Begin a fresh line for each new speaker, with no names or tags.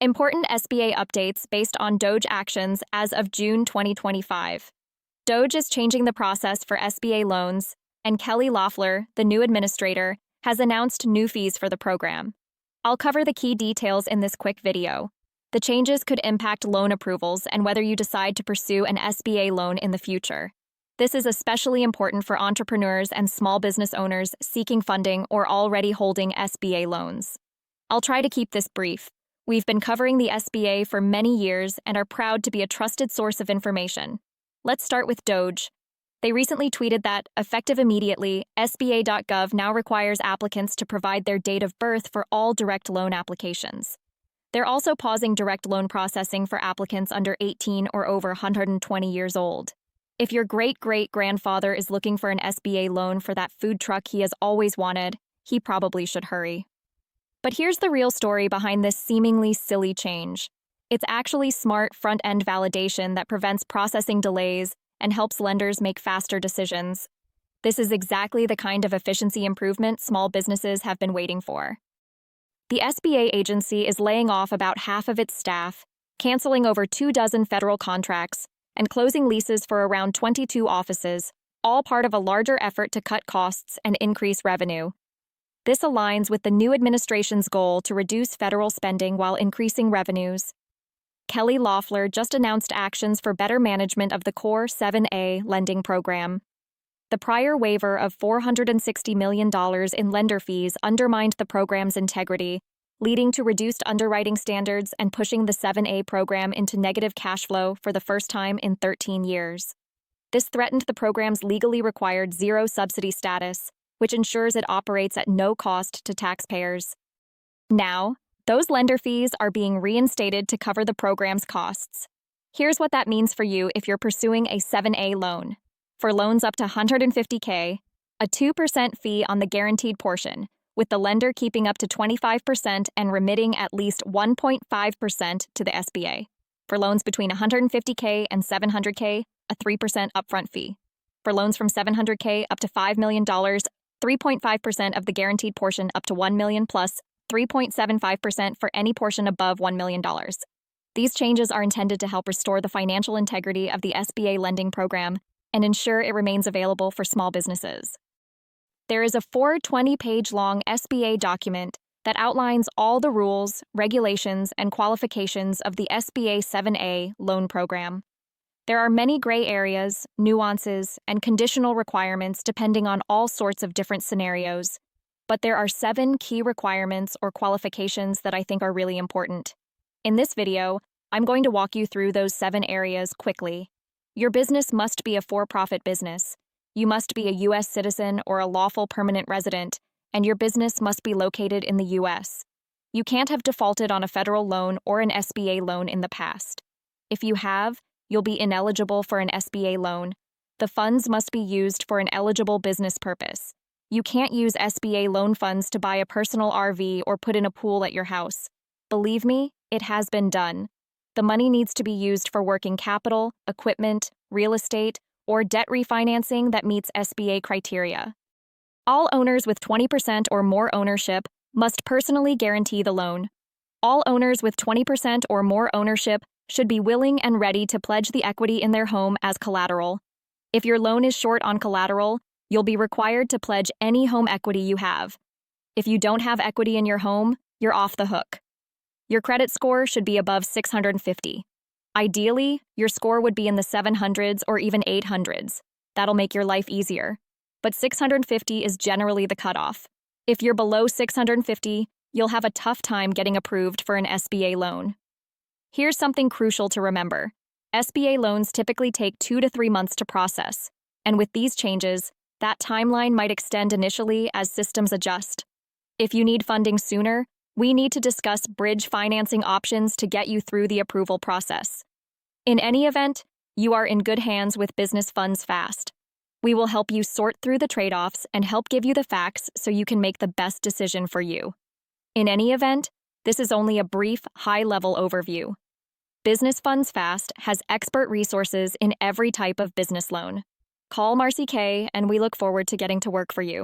Important SBA updates based on DOGE actions as of June 2025. DOGE is changing the process for SBA loans, and Kelly Loeffler, the new administrator, has announced new fees for the program. I'll cover the key details in this quick video. The changes could impact loan approvals and whether you decide to pursue an SBA loan in the future. This is especially important for entrepreneurs and small business owners seeking funding or already holding SBA loans. I'll try to keep this brief. We've been covering the SBA for many years and are proud to be a trusted source of information. Let's start with DOGE. They recently tweeted that, effective immediately, SBA.gov now requires applicants to provide their date of birth for all direct loan applications. They're also pausing direct loan processing for applicants under 18 or over 120 years old. If your great-great-grandfather is looking for an SBA loan for that food truck he has always wanted, he probably should hurry. But here's the real story behind this seemingly silly change. It's actually smart front-end validation that prevents processing delays and helps lenders make faster decisions. This is exactly the kind of efficiency improvement small businesses have been waiting for. The SBA agency is laying off about half of its staff, canceling over 24 federal contracts, and closing leases for around 22 offices, all part of a larger effort to cut costs and increase revenue. This aligns with the new administration's goal to reduce federal spending while increasing revenues. Kelly Loeffler just announced actions for better management of the core 7A lending program. The prior waiver of $460 million in lender fees undermined the program's integrity, leading to reduced underwriting standards and pushing the 7A program into negative cash flow for the first time in 13 years. This threatened the program's legally required zero subsidy status, which ensures it operates at no cost to taxpayers. Now, those lender fees are being reinstated to cover the program's costs. Here's what that means for you if you're pursuing a 7A loan. For loans up to $150K, a 2% fee on the guaranteed portion, with the lender keeping up to 25% and remitting at least 1.5% to the SBA. For loans between $150K and $700K, a 3% upfront fee. For loans from $700K up to $5 million, 3.5% of the guaranteed portion up to $1 million plus 3.75% for any portion above $1 million. These changes are intended to help restore the financial integrity of the SBA lending program and ensure it remains available for small businesses. There is a 420-page-long SBA document that outlines all the rules, regulations, and qualifications of the SBA 7A loan program. There are many gray areas, nuances, and conditional requirements depending on all sorts of different scenarios, but there are 7 key requirements or qualifications that I think are really important. In this video, I'm going to walk you through those 7 areas quickly. Your business must be a for-profit business. You must be a U.S. citizen or a lawful permanent resident, and your business must be located in the U.S. You can't have defaulted on a federal loan or an SBA loan in the past. If you have, you'll be ineligible for an SBA loan. The funds must be used for an eligible business purpose. You can't use SBA loan funds to buy a personal RV or put in a pool at your house. Believe me, it has been done. The money needs to be used for working capital, equipment, real estate, or debt refinancing that meets SBA criteria. All owners with 20% or more ownership must personally guarantee the loan. All owners with 20% or more ownership should be willing and ready to pledge the equity in their home as collateral. If your loan is short on collateral, you'll be required to pledge any home equity you have. If you don't have equity in your home, you're off the hook. Your credit score should be above 650. Ideally, your score would be in the 700s or even 800s. That'll make your life easier. But 650 is generally the cutoff. If you're below 650, you'll have a tough time getting approved for an SBA loan. Here's something crucial to remember. SBA loans typically take 2 to 3 months to process, and with these changes, that timeline might extend initially as systems adjust. If you need funding sooner, we need to discuss bridge financing options to get you through the approval process. In any event, you are in good hands with Business Funds Fast. We will help you sort through the trade-offs and help give you the facts so you can make the best decision for you. In any event, this is only a brief, high-level overview. Business Funds Fast has expert resources in every type of business loan. Call Marcy K, and we look forward to getting to work for you.